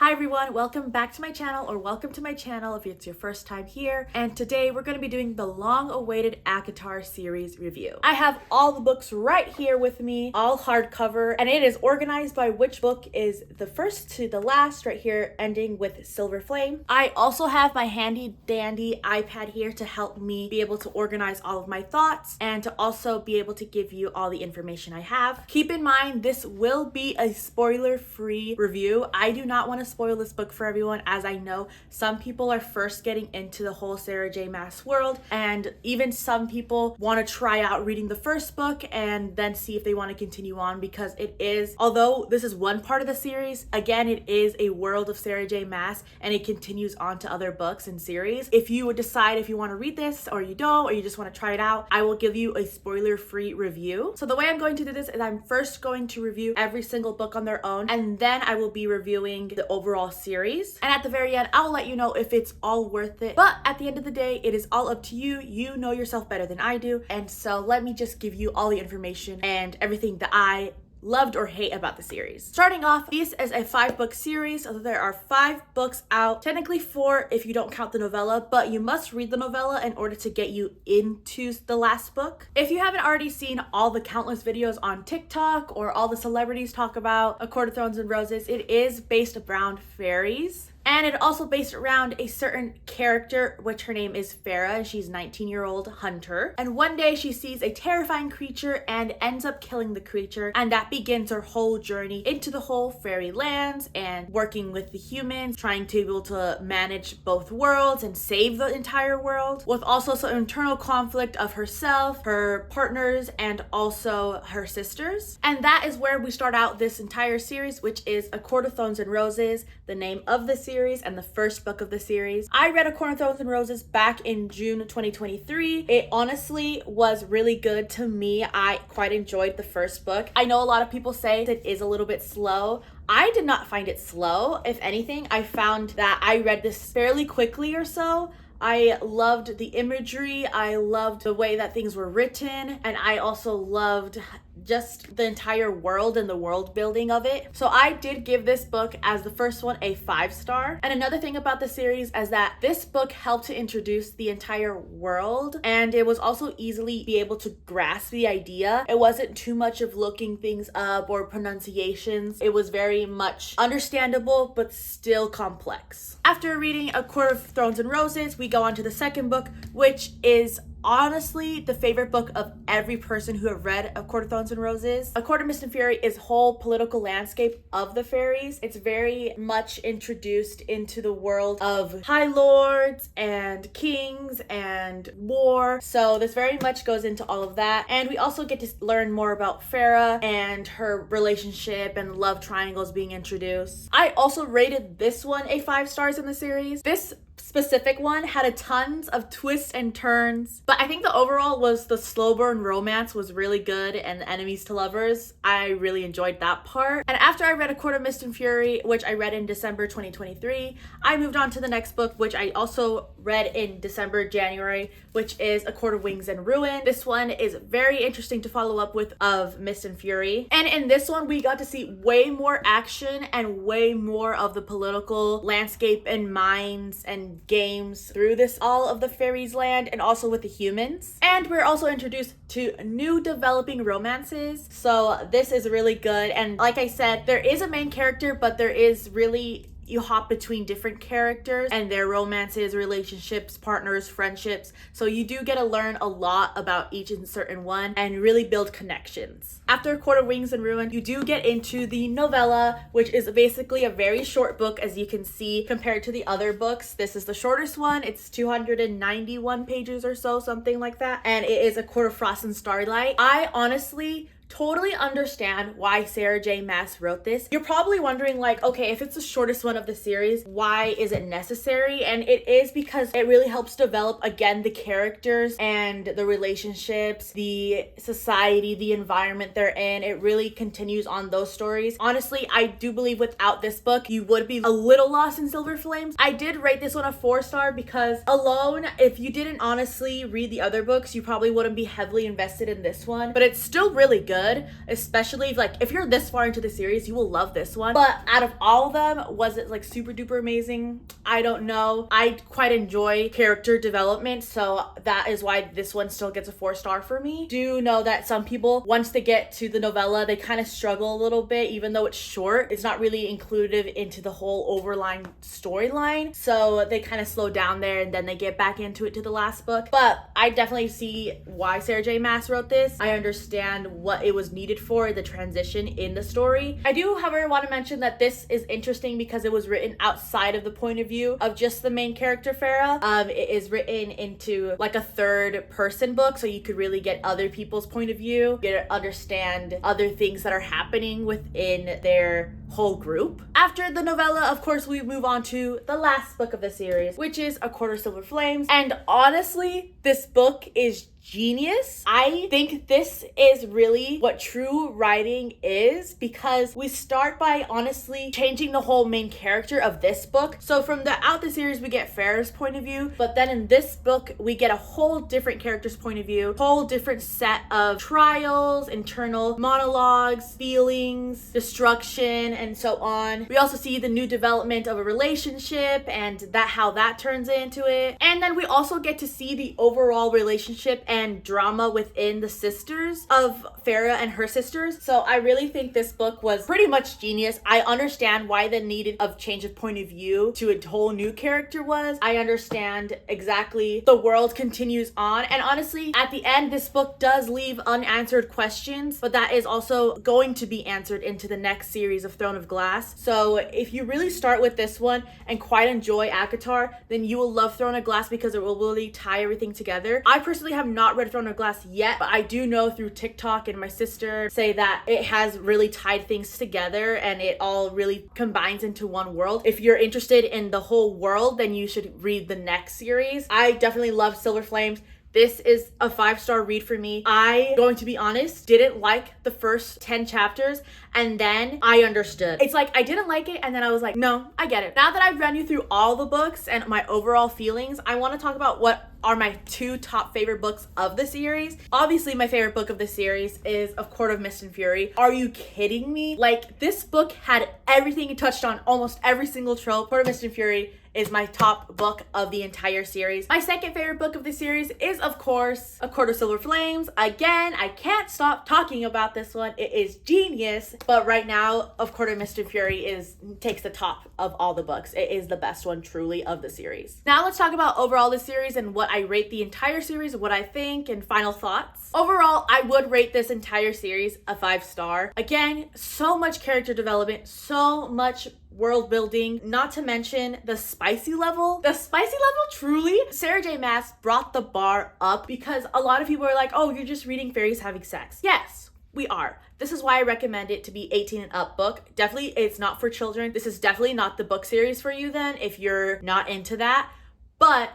Hi everyone, welcome back to my channel, or welcome to my channel if it's your first time here. And today we're going to be doing the long-awaited ACOTAR series review. I have all the books right here with me, all hardcover, and it is organized by which book is the first to the last right here, ending with Silver Flame. I also have my handy dandy iPad here to help me be able to organize all of my thoughts and to also be able to give you all the information I have. Keep in mind, this will be a spoiler-free review. I do not want to spoil this book for everyone, as I know some people are first getting into the whole Sarah J. Maas world, and even some people want to try out reading the first book and then see if they want to continue on, because it is, although this is one part of the series, again, it is a world of Sarah J. Maas and it continues on to other books and series. If you would decide if you want to read this or you don't, or you just want to try it out, I will give you a spoiler-free review. So the way I'm going to do this is I'm first going to review every single book on their own, and then I will be reviewing the overall series, and at the very end I'll let you know if it's all worth it. But at the end of the day, it is all up to you. You know yourself better than I do, and so let me just give you all the information and everything that I loved or hate about the series. Starting off, this is a 5-book series, so there are 5 books out, technically 4 if you don't count the novella, but you must read the novella in order to get you into the last book. If you haven't already seen all the countless videos on TikTok or all the celebrities talk about A Court of Thorns and Roses, it is based around fairies. And it also based around a certain character, which her name is Farah, and she's a 19-year-old hunter. And one day she sees a terrifying creature and ends up killing the creature, and that begins her whole journey into the whole fairy lands and working with the humans, trying to be able to manage both worlds and save the entire world, with also some internal conflict of herself, her partners, and also her sisters. And that is where we start out this entire series, which is A Court of Thorns and Roses, the name of the series and the first book of the series. I read A Court of Thorns and Roses back in June 2023. It honestly was really good to me. I quite enjoyed the first book. I know a lot of people say it is a little bit slow. I did not find it slow. If anything, I found that I read this fairly quickly or so. I loved the imagery, I loved the way that things were written, and I also loved just the entire world and the world building of it. So I did give this book, as the first one, a 5-star. And another thing about the series is that this book helped to introduce the entire world, and it was also easily be able to grasp the idea. It wasn't too much of looking things up or pronunciations. It was very much understandable but still complex. After reading A Court of Thorns and Roses, we go on to the second book, which is honestly the favorite book of every person who have read A Court of Thorns and Roses. A Court of Mist and Fury is whole political landscape of the fairies. It's very much introduced into the world of high lords and kings and war. So this very much goes into all of that. And we also get to learn more about Farah and her relationship and love triangles being introduced. I also rated this one a 5 stars in the series. This specific one had a tons of twists and turns, but I think the overall was the slow burn romance was really good, and the enemies to lovers, I really enjoyed that part. And after I read A Court of Mist and Fury, which I read in December 2023, I moved on to the next book, which I also read in December, January, which is A Court of Wings and Ruin. This one is very interesting to follow up with of Mist and Fury. And in this one, we got to see way more action and way more of the political landscape and minds and games through this all of the fairies land, and also with the humans. And we're also introduced to new developing romances, so this is really good. And like I said, there is a main character, but there is really, you hop between different characters and their romances, relationships, partners, friendships. So you do get to learn a lot about each and certain one and really build connections. After A Court of Wings and Ruin, you do get into the novella, which is basically a very short book, as you can see, compared to the other books. This is the shortest one. It's 291 pages or so, something like that. And it is A Court of Frost and Starlight. I honestly totally understand why Sarah J. Maas wrote this. You're probably wondering, like, okay, if it's the shortest one of the series, why is it necessary? And it is because it really helps develop, again, the characters and the relationships, the society, the environment they're in. It really continues on those stories. Honestly, I do believe without this book, you would be a little lost in Silver Flames. I did rate this one a 4-star because alone, if you didn't honestly read the other books, you probably wouldn't be heavily invested in this one, but it's still really good. good, especially if you're this far into the series, you will love this one. But out of all of them, was it like super duper amazing? I don't know. I quite enjoy character development, so that is why this one still gets a 4-star for me. Do know that some people, once they get to the novella, they kind of struggle a little bit. Even though it's short, it's not really included into the whole overlying storyline, so they kind of slow down there and then they get back into it to the last book. But I definitely see why Sarah J Maas wrote this. I understand what it was needed for, the transition in the story. I do, however, want to mention that this is interesting because it was written outside of the point of view of just the main character, Farah. It is written into like a third person book, so you could really get other people's point of view, get to understand other things that are happening within their whole group. After the novella, of course, we move on to the last book of the series, which is A Quarter Silver Flames. And honestly, this book is genius. I think this is really what true writing is, because we start by honestly changing the whole main character of this book. So from the series, we get Farah's point of view, but then in this book, we get a whole different character's point of view, whole different set of trials, internal monologues, feelings, destruction, and so on. We also see the new development of a relationship and how that turns into it. And then we also get to see the overall relationship and drama within the sisters of Farah and her sisters. So I really think this book was pretty much genius. I understand why the needed of change of point of view to a whole new character was. I understand exactly the world continues on. And honestly, at the end, this book does leave unanswered questions, but that is also going to be answered into the next series of Throne of Glass. So if you really start with this one and quite enjoy ACOTAR, then you will love Throne of Glass because it will really tie everything together. I personally have not read Throne of Glass yet, but I do know through TikTok and my sister say that it has really tied things together and it all really combines into one world. If you're interested in the whole world, then you should read the next series. I definitely love Silver Flames. This is a 5-star read for me. I, going to be honest, didn't like the first 10 chapters, and then I understood. It's like I didn't like it, and then I was like, no, I get it. Now that I've run you through all the books and my overall feelings, I want to talk about what are my 2 top favorite books of the series. Obviously, my favorite book of the series is Of Court of Mist and Fury. Are you kidding me? Like, this book had everything. It touched on almost every single trope. Court of Mist and Fury is my top book of the entire series. My second favorite book of the series is, of course, A Court of Silver Flames. Again, I can't stop talking about this one. It is genius. But right now, Of Court of Mist and Fury takes the top of all the books. It is the best one, truly, of the series. Now let's talk about overall the series and what I rate the entire series, what I think, and final thoughts. Overall, I would rate this entire series a 5-star. Again, so much character development, so much world building, not to mention the spicy level. The spicy level, truly, Sarah J Maas brought the bar up, because a lot of people are like, oh, you're just reading fairies having sex. Yes, we are. This is why I recommend it to be 18 and up book. Definitely, it's not for children. This is definitely not the book series for you then, if you're not into that. But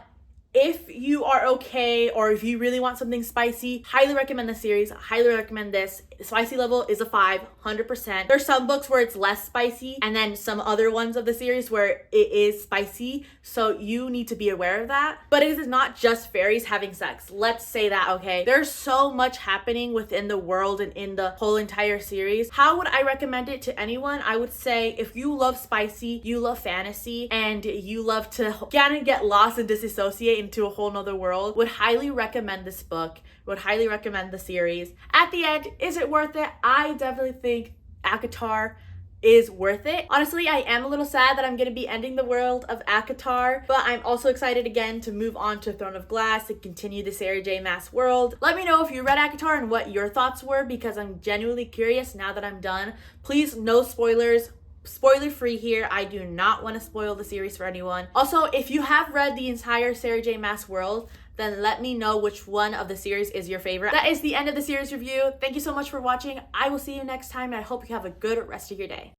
if you are okay, or if you really want something spicy, highly recommend the series. Highly recommend this. Spicy level is a 5, 100%. There's some books where it's less spicy, and then some other ones of the series where it is spicy. So you need to be aware of that. But it is not just fairies having sex. Let's say that, okay? There's so much happening within the world and in the whole entire series. How would I recommend it to anyone? I would say if you love spicy, you love fantasy, and you love to kind of get lost and disassociate into a whole nother world, would highly recommend this book, would highly recommend the series. At the end, is it worth it? I definitely think ACOTAR is worth it. Honestly, I am a little sad that I'm going to be ending the world of ACOTAR, but I'm also excited again to move on to Throne of Glass and continue the Sarah J Maas world. Let me know if you read ACOTAR and what your thoughts were, because I'm genuinely curious now that I'm done. Please, no spoilers. Spoiler free here. I do not want to spoil the series for anyone. Also, if you have read the entire Sarah J Maas world, then let me know which one of the series is your favorite. That is the end of the series review. Thank you so much for watching. I will see you next time, and I hope you have a good rest of your day.